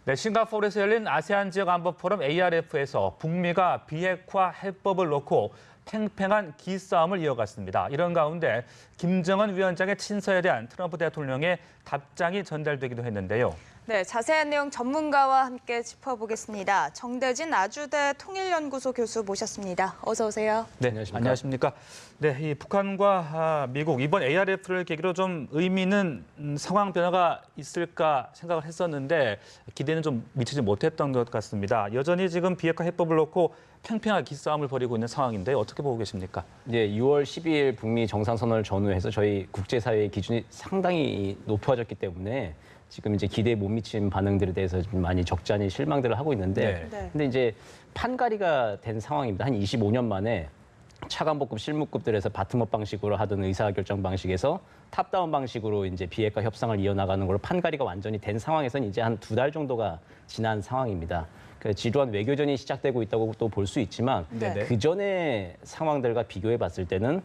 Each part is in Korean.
네, 싱가포르에서 열린 아세안 지역 안보 포럼 ARF에서 북미가 비핵화 해법을 놓고 팽팽한 기싸움을 이어갔습니다. 이런 가운데 김정은 위원장의 친서에 대한 트럼프 대통령의 답장이 전달되기도 했는데요. 네, 자세한 내용 전문가와 함께 짚어보겠습니다. 정대진 아주대 통일연구소 교수 모셨습니다. 어서 오세요. 네, 안녕하십니까. 네, 이 북한과 미국 이번 ARF를 계기로 좀 의미 있는 상황 변화가 있을까 생각을 했었는데 기대는 좀 미치지 못했던 것 같습니다. 여전히 지금 비핵화 해법을 놓고 팽팽한 기싸움을 벌이고 있는 상황인데 어떻게 보고 계십니까? 네, 6월 12일 북미 정상선언을 전후해서 저희 국제사회의 기준이 상당히 높아졌기 때문에 지금 이제 기대에 못 미친 반응들에 대해서 좀 많이 적잖이 실망들을 하고 있는데, 근데 이제 판가리가 된 상황입니다. 한 25년 만에 차관복급, 실무급들에서 바텀업 방식으로 하던 의사결정 방식에서 탑다운 방식으로 이제 비핵화 협상을 이어나가는 걸로 판가리가 완전히 된 상황에서는 이제 한 2달 정도가 지난 상황입니다. 그 지루한 외교전이 시작되고 있다고 또 볼 수 있지만 그 전의 상황들과 비교해 봤을 때는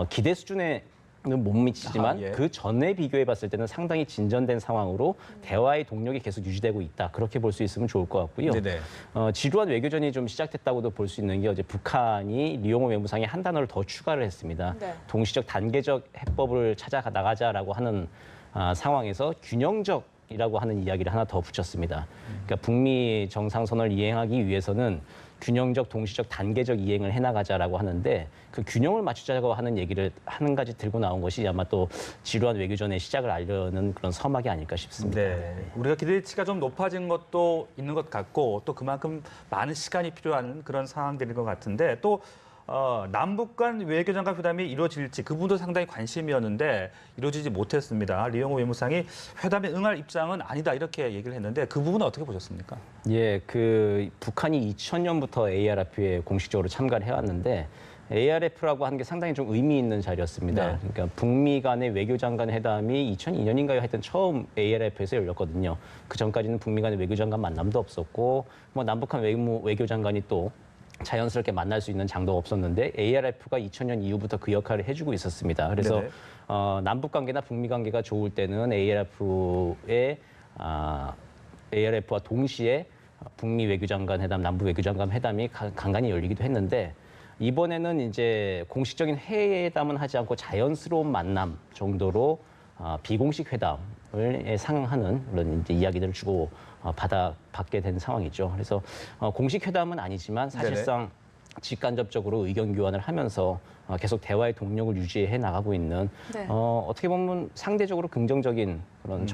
기대 수준의 못 미치지만 그 전에 비교해 봤을 때는 상당히 진전된 상황으로 대화의 동력이 계속 유지되고 있다. 그렇게 볼 수 있으면 좋을 것 같고요. 지루한 외교전이 좀 시작됐다고도 볼 수 있는 게 어제 북한이 리용호 외무상에 한 단어를 더 추가를 했습니다. 동시적 단계적 해법을 찾아 나가자라고 하는 상황에서 균형적이라고 하는 이야기를 하나 더 붙였습니다. 그러니까 북미 정상선언을 이행하기 위해서는 균형적, 동시적, 단계적 이행을 해나가자라고 하는데 그 균형을 맞추자고 하는 얘기를 한 가지 들고 나온 것이 아마 또 지루한 외교전의 시작을 알려는 그런 서막이 아닐까 싶습니다. 네, 우리가 기대치가 좀 높아진 것도 있는 것 같고 또 그만큼 많은 시간이 필요한 그런 상황들인 것 같은데 또 남북 간 외교장관 회담이 이루어질지 그 부분도 상당히 관심이었는데 이루어지지 못했습니다. 리용호 외무상이 회담에 응할 입장은 아니다 이렇게 얘기를 했는데 그 부분은 어떻게 보셨습니까? 예, 그 북한이 2000년부터 ARF에 공식적으로 참가를 해왔는데 ARF라고 하는 게 상당히 좀 의미 있는 자리였습니다. 그러니까 북미 간의 외교장관 회담이 2002년인가요? 하여튼 처음 ARF에서 열렸거든요. 그 전까지는 북미 간의 외교장관 만남도 없었고 뭐 남북한 외교장관이 또 자연스럽게 만날 수 있는 장도가 없었는데 ARF가 2000년 이후부터 그 역할을 해주고 있었습니다. 그래서 남북 관계나 북미 관계가 좋을 때는 ARF와 동시에 북미 외교장관 회담, 남북 외교장관 회담이 간간히 열리기도 했는데 이번에는 이제 공식적인 회담은 하지 않고 자연스러운 만남 정도로 비공식 회담을 상응하는 그런 이제 이야기들을 주고 받게 된 상황이죠. 그래서 공식 회담은 아니지만 사실상 직간접적으로 의견 교환을 하면서 계속 대화의 동력을 유지해 나가고 있는 어떻게 보면 상대적으로 긍정적인 그런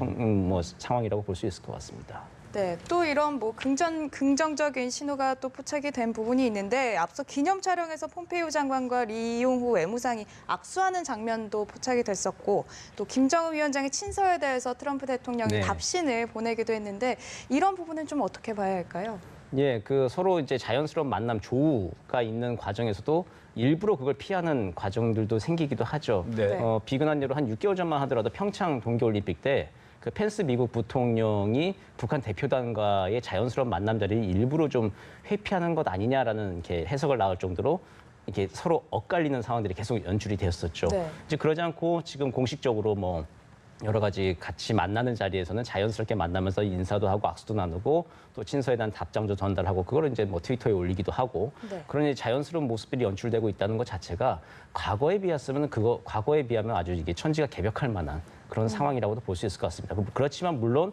상황이라고 볼 수 있을 것 같습니다. 네, 또 이런 뭐 긍정적인 신호가 또 포착이 된 부분이 있는데 앞서 기념 촬영에서 폼페이오 장관과 리용호 외무상이 악수하는 장면도 포착이 됐었고 또 김정은 위원장의 친서에 대해서 트럼프 대통령이 답신을 보내기도 했는데 이런 부분은 좀 어떻게 봐야 할까요? 예, 그 서로 이제 자연스러운 만남 조우가 있는 과정에서도 일부러 그걸 피하는 과정들도 생기기도 하죠. 비근한 예로 한 6개월 전만 하더라도 평창 동계올림픽 때 그 펜스 미국 부통령이 북한 대표단과의 자연스러운 만남 자리를 일부러 좀 회피하는 것 아니냐라는 이렇게 해석을 나올 정도로 이렇게 서로 엇갈리는 상황들이 계속 연출이 되었었죠. 이제 그러지 않고 지금 공식적으로 뭐 여러 가지 같이 만나는 자리에서는 자연스럽게 만나면서 인사도 하고 악수도 나누고 또 친서에 대한 답장도 전달하고 그걸 이제 뭐 트위터에 올리기도 하고 그런 자연스러운 모습들이 연출되고 있다는 것 자체가 과거에 비하면 아주 이게 천지가 개벽할 만한 그런 상황이라고도 볼 수 있을 것 같습니다. 그렇지만 물론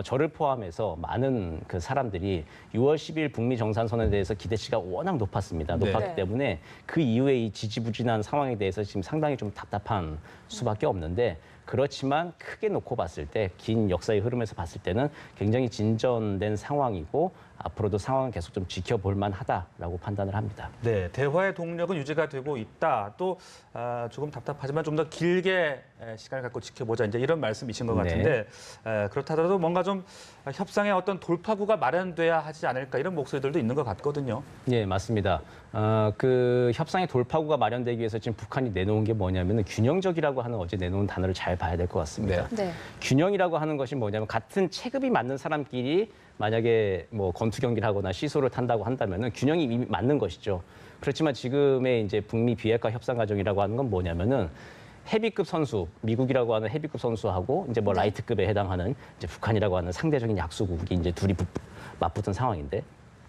저를 포함해서 많은 그 사람들이 6월 10일 북미 정상선언에 대해서 기대치가 워낙 높았습니다. 높았기 때문에 그 이후에 이 지지부진한 상황에 대해서 지금 상당히 좀 답답한 수밖에 없는데 그렇지만 크게 놓고 봤을 때 긴 역사의 흐름에서 봤을 때는 굉장히 진전된 상황이고 앞으로도 상황은 계속 좀 지켜볼 만하다라고 판단을 합니다. 네, 대화의 동력은 유지가 되고 있다. 또 조금 답답하지만 좀 더 길게 시간을 갖고 지켜보자. 이제 이런 말씀이신 것 같은데 그렇다 하더라도 뭔가 좀 협상의 어떤 돌파구가 마련돼야 하지 않을까 이런 목소리들도 있는 것 같거든요. 네, 맞습니다. 그 협상의 돌파구가 마련되기 위해서 지금 북한이 내놓은 게 뭐냐면 균형적이라고 하는 어제 내놓은 단어를 잘 봐야 될 것 같습니다. 균형이라고 하는 것이 뭐냐면 같은 체급이 맞는 사람끼리 만약에 뭐 권투 경기를 하거나 시소를 탄다고 한다면은 균형이 이미 맞는 것이죠. 그렇지만 지금의 이제 북미 비핵화 협상 과정이라고 하는 건 뭐냐면은 헤비급 선수, 미국이라고 하는 헤비급 선수하고 이제 뭐 라이트급에 해당하는 이제 북한이라고 하는 상대적인 약소국이 이제 둘이 맞붙은 상황인데,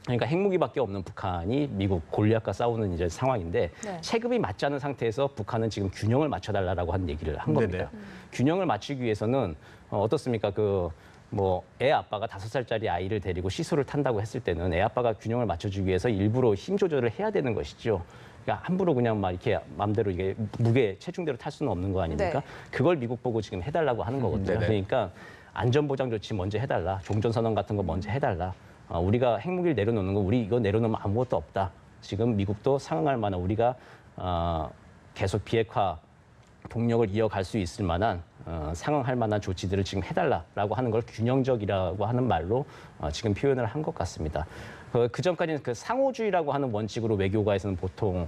그러니까 핵무기밖에 없는 북한이 미국 골리앗과 싸우는 이제 상황인데 네. 체급이 맞지 않은 상태에서 북한은 지금 균형을 맞춰달라고 하는 얘기를 한 겁니다. 네네. 균형을 맞추기 위해서는 어떻습니까? 뭐 애 아빠가 5살짜리 아이를 데리고 시소를 탄다고 했을 때는 애 아빠가 균형을 맞춰주기 위해서 일부러 힘 조절을 해야 되는 것이죠. 그러니까 함부로 그냥 막 이렇게 마음대로 이게 무게 체중대로 탈 수는 없는 거 아닙니까? 네. 그걸 미국 보고 지금 해달라고 하는 거거든요. 네네. 그러니까 안전보장 조치 먼저 해달라. 종전선언 같은 거 먼저 해달라. 우리가 핵무기를 내려놓는 거 우리 이거 내려놓으면 아무것도 없다. 지금 미국도 상응할 만한 우리가 계속 비핵화 동력을 이어갈 수 있을 만한 상응할 만한 조치들을 지금 해달라라고 하는 걸 균형적이라고 하는 말로 지금 표현을 한 것 같습니다. 그 전까지는 그 상호주의라고 하는 원칙으로 외교가에서는 보통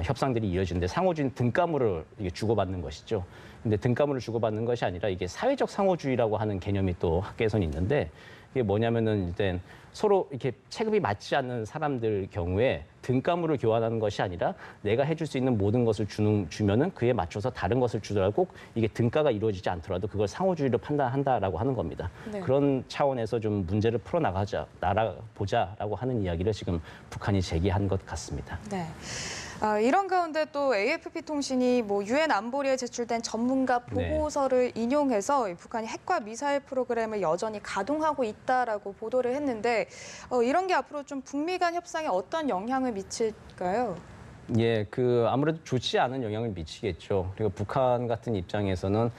협상들이 이어지는데 상호주의는 등가물을 이게 주고받는 것이죠. 근데 등가물을 주고받는 것이 아니라 이게 사회적 상호주의라고 하는 개념이 또 학계에서는 있는데 이게 뭐냐면은 일단 서로 이렇게 체급이 맞지 않는 사람들 경우에 등가물을 교환하는 것이 아니라 내가 해줄 수 있는 모든 것을 주면은 그에 맞춰서 다른 것을 주더라도 꼭 이게 등가가 이루어지지 않더라도 그걸 상호주의로 판단한다라고 하는 겁니다. 네. 그런 차원에서 좀 문제를 풀어보자라고 하는 이야기를 지금 북한이 제기한 것 같습니다. 네. 이런 가운데 또 AFP 통신이 뭐 유엔 안보리에 제출된 전문가 보고서를 인용해서 북한이 핵과 미사일 프로그램을 여전히 가동하고 있다라고 보도를 했는데 이런 게 앞으로 좀 북미 간 협상에 어떤 영향을 미칠까요? 예, 아무래도 좋지 않은 영향을 미치겠죠. 그리고 북한 같은 입장에서는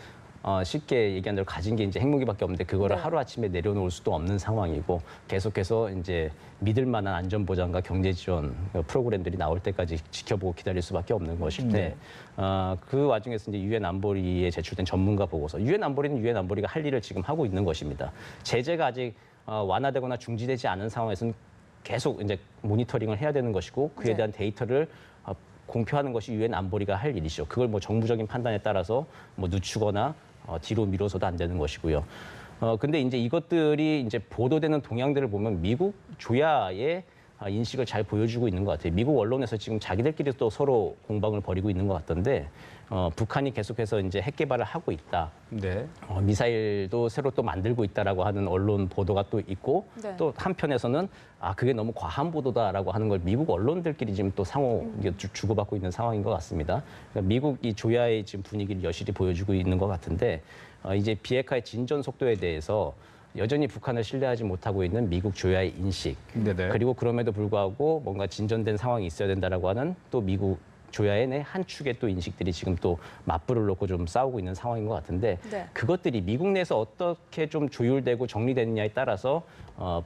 쉽게 얘기한 대로 가진 게 이제 핵무기밖에 없는데 그거를 네. 하루아침에 내려놓을 수도 없는 상황이고 계속해서 이제 믿을 만한 안전보장과 경제 지원 프로그램들이 나올 때까지 지켜보고 기다릴 수밖에 없는 것인데 그 와중에서 이제 유엔 안보리에 제출된 전문가 보고서 유엔 안보리는 유엔 안보리가 할 일을 지금 하고 있는 것입니다. 제재가 아직 완화되거나 중지되지 않은 상황에서는 계속 이제 모니터링을 해야 되는 것이고 그에 네. 대한 데이터를 공표하는 것이 유엔 안보리가 할 일이죠. 그걸 뭐 정부적인 판단에 따라서 뭐 늦추거나 뒤로 미뤄서도 안 되는 것이고요. 근데 이제 이것들이 이제 보도되는 동향들을 보면 미국 조야의 인식을 잘 보여주고 있는 것 같아요. 미국 언론에서 지금 자기들끼리 또 서로 공방을 벌이고 있는 것 같던데 북한이 계속해서 이제 핵 개발을 하고 있다. 네. 미사일도 새로 또 만들고 있다라고 하는 언론 보도가 또 있고 네. 또 한편에서는 그게 너무 과한 보도다라고 하는 걸 미국 언론들끼리 지금 또 상호 주고받고 있는 상황인 것 같습니다. 그러니까 미국 이 조야의 지금 분위기를 여실히 보여주고 있는 것 같은데 이제 비핵화의 진전 속도에 대해서 여전히 북한을 신뢰하지 못하고 있는 미국 조야의 인식 네네. 그리고 그럼에도 불구하고 뭔가 진전된 상황이 있어야 된다라고 하는 또 미국 조야의 내 한 축의 또 인식들이 지금 또 맞불을 놓고 좀 싸우고 있는 상황인 것 같은데 네. 그것들이 미국 내에서 어떻게 좀 조율되고 정리되느냐에 따라서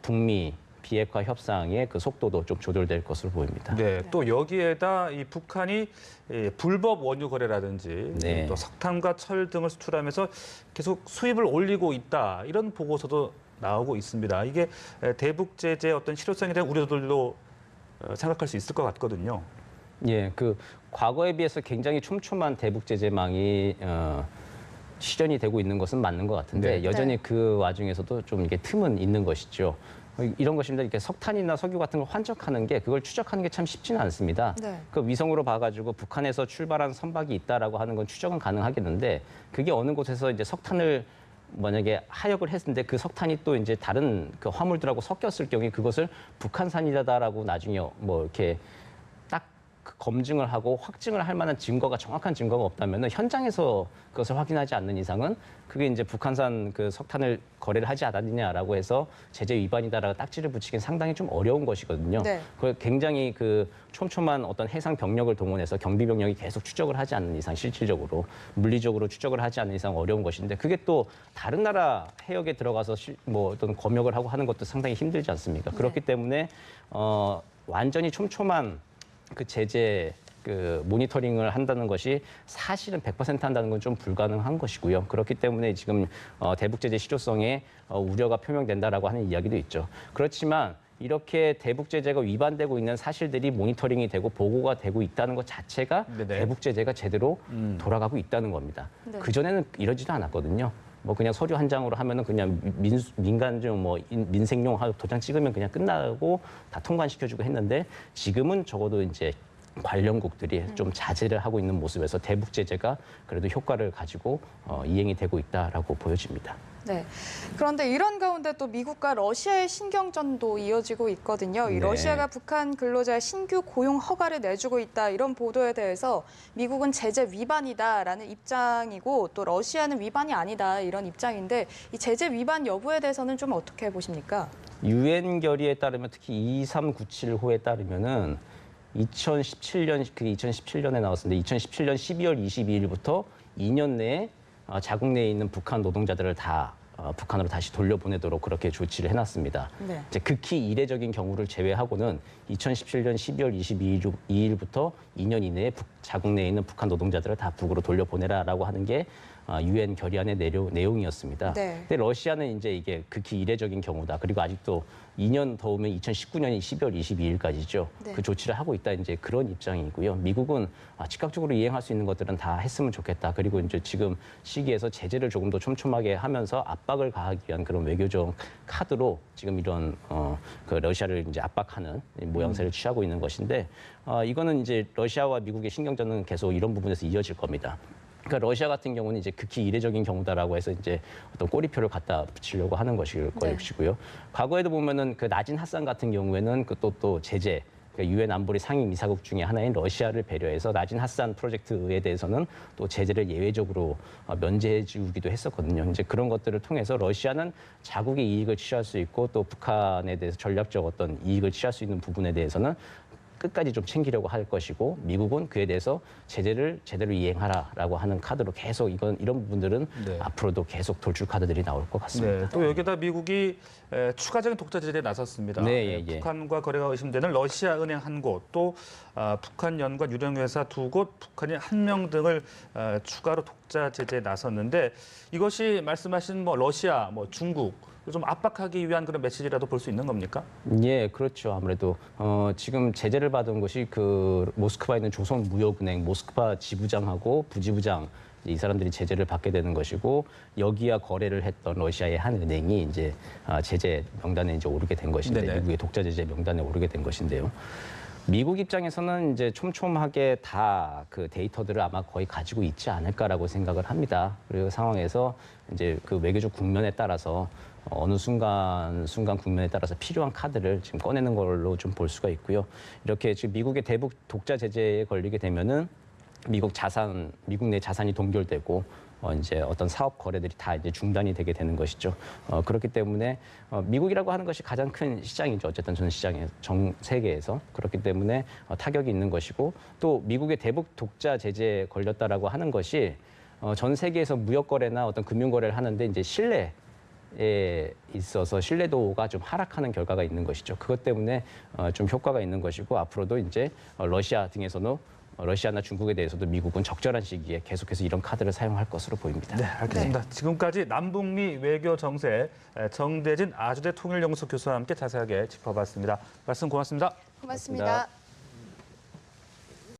북미 비핵화 협상의 그 속도도 좀 조절될 것으로 보입니다. 네, 또 여기에다 이 북한이 불법 원유 거래라든지 네. 또 석탄과 철 등을 수출하면서 계속 수입을 올리고 있다 이런 보고서도 나오고 있습니다. 이게 대북 제재 어떤 실효성에 대한 우려들도 생각할 수 있을 것 같거든요. 예, 과거에 비해서 굉장히 촘촘한 대북 제재망이 실현이 되고 있는 것은 맞는 것 같은데 네. 여전히 네. 그 와중에서도 좀 이게 틈은 있는 것이죠. 이런 것입니다. 이렇게 석탄이나 석유 같은 걸 환적하는 게 그걸 추적하는 게 참 쉽지는 않습니다. 네. 그 위성으로 봐가지고 북한에서 출발한 선박이 있다라고 하는 건 추적은 가능하겠는데 그게 어느 곳에서 이제 석탄을 만약에 하역을 했는데 그 석탄이 또 이제 다른 그 화물들하고 섞였을 경우에 그것을 북한산이다라고 나중에 뭐 이렇게 딱 검증을 하고 확증을 할 만한 증거가 정확한 증거가 없다면 현장에서 그것을 확인하지 않는 이상은 그게 이제 북한산 그 석탄을 거래를 하지 않았느냐라고 해서 제재 위반이다라고 딱지를 붙이긴 상당히 좀 어려운 것이거든요. 네. 그걸 굉장히 그 촘촘한 어떤 해상 병력을 동원해서 경비 병력이 계속 추적을 하지 않는 이상 실질적으로 물리적으로 추적을 하지 않는 이상 어려운 것인데 그게 또 다른 나라 해역에 들어가서 뭐 어떤 검역을 하고 하는 것도 상당히 힘들지 않습니까? 그렇기 때문에 완전히 촘촘한 그 제재 그 모니터링을 한다는 것이 사실은 100% 한다는 건 좀 불가능한 것이고요. 그렇기 때문에 지금 대북 제재 실효성에 우려가 표명된다라고 하는 이야기도 있죠. 그렇지만 이렇게 대북 제재가 위반되고 있는 사실들이 모니터링이 되고 보고가 되고 있다는 것 자체가 네네. 대북 제재가 제대로 돌아가고 있다는 겁니다. 네. 그 전에는 이러지도 않았거든요. 뭐 그냥 서류 한 장으로 하면은 그냥 민간용 뭐 민생용 도장 찍으면 그냥 끝나고 다 통관시켜주고 했는데 지금은 적어도 이제 관련국들이 좀 자제를 하고 있는 모습에서 대북 제재가 그래도 효과를 가지고 이행이 되고 있다라고 보여집니다. 네. 그런데 이런 가운데 또 미국과 러시아의 신경전도 이어지고 있거든요. 이 네. 러시아가 북한 근로자의 신규 고용 허가를 내주고 있다 이런 보도에 대해서 미국은 제재 위반이다라는 입장이고 또 러시아는 위반이 아니다 이런 입장인데 이 제재 위반 여부에 대해서는 좀 어떻게 보십니까? 유엔 결의에 따르면 특히 2397호에 따르면은 2017년에 나왔었는데 2017년 12월 22일부터 2년 내에 자국 내에 있는 북한 노동자들을 다 북한으로 다시 돌려보내도록 그렇게 조치를 해놨습니다. 네. 이제 극히 이례적인 경우를 제외하고는 2017년 12월 22일부터 2년 이내에 자국 내에 있는 북한 노동자들을 다 북으로 돌려보내라라고 하는 게 유엔 결의안의 내용이었습니다. 네. 근데 러시아는 이제 이게 극히 이례적인 경우다. 그리고 아직도 2년 더 오면 2019년 12월 22일까지죠. 네. 그 조치를 하고 있다. 이제 그런 입장이고요. 미국은 즉각적으로 이행할 수 있는 것들은 다 했으면 좋겠다. 그리고 이제 지금 시기에서 제재를 조금 더 촘촘하게 하면서 압박을 가하기 위한 그런 외교적 카드로 지금 이런 그 러시아를 이제 압박하는 모양새를 취하고 있는 것인데 이거는 이제 러시아와 미국의 신경전은 계속 이런 부분에서 이어질 겁니다. 그러니까 러시아 같은 경우는 이제 극히 이례적인 경우다라고 해서 이제 어떤 꼬리표를 갖다 붙이려고 하는 것일 것이고요. 과거에도 보면은 그 나진 핫산 같은 경우에는 그 또 제재, 유엔 안보리 상임이사국 중에 하나인 러시아를 배려해서 나진 핫산 프로젝트에 대해서는 또 제재를 예외적으로 면제해 주기도 했었거든요. 이제 그런 것들을 통해서 러시아는 자국의 이익을 취할 수 있고 또 북한에 대해서 전략적 어떤 이익을 취할 수 있는 부분에 대해서는 끝까지 좀 챙기려고 할 것이고 미국은 그에 대해서 제재를 제대로 이행하라라고 하는 카드로 계속 이런 부분들은 네. 앞으로도 계속 돌출 카드들이 나올 것 같습니다. 네, 또 여기다 미국이 추가적인 독자 제재에 나섰습니다. 네, 예. 북한과 거래가 의심되는 러시아 은행 한 곳, 또 북한 연관 유령 회사 2곳, 북한인 1명 등을 추가로 독자 제재에 나섰는데 이것이 말씀하신 뭐 러시아, 뭐 중국 좀 압박하기 위한 그런 메시지라도 볼 수 있는 겁니까? 예, 그렇죠. 아무래도 지금 제재를 받은 것이 그 모스크바에 있는 조선무역은행 모스크바 지부장하고 부지부장 이 사람들이 제재를 받게 되는 것이고 여기와 거래를 했던 러시아의 한 은행이 이제 제재 명단에 이제 오르게 된 것인데 네네. 미국의 독자 제재 명단에 오르게 된 것인데요. 미국 입장에서는 이제 촘촘하게 다 그 데이터들을 아마 거의 가지고 있지 않을까라고 생각을 합니다. 그리고 상황에서 이제 그 외교적 국면에 따라서 어느 순간 국면에 따라서 필요한 카드를 지금 꺼내는 걸로 좀 볼 수가 있고요. 이렇게 지금 미국의 대북 독자 제재에 걸리게 되면은 미국 내 자산이 동결되고 이제 어떤 사업 거래들이 다 이제 중단이 되게 되는 것이죠. 그렇기 때문에 미국이라고 하는 것이 가장 큰 시장이죠. 어쨌든 전 시장에 전 세계에서 그렇기 때문에 타격이 있는 것이고 또 미국의 대북 독자 제재에 걸렸다라고 하는 것이 전 세계에서 무역 거래나 어떤 금융 거래를 하는데 이제 신뢰에 있어서 신뢰도가 좀 하락하는 결과가 있는 것이죠. 그것 때문에 좀 효과가 있는 것이고 앞으로도 이제 러시아 등에서는 러시아나 중국에 대해서도 미국은 적절한 시기에 계속해서 이런 카드를 사용할 것으로 보입니다. 네, 알겠습니다. 지금까지 남북미 외교 정세 정대진 아주대 통일연구소 교수와 함께 자세하게 짚어봤습니다. 말씀 고맙습니다. 고맙습니다.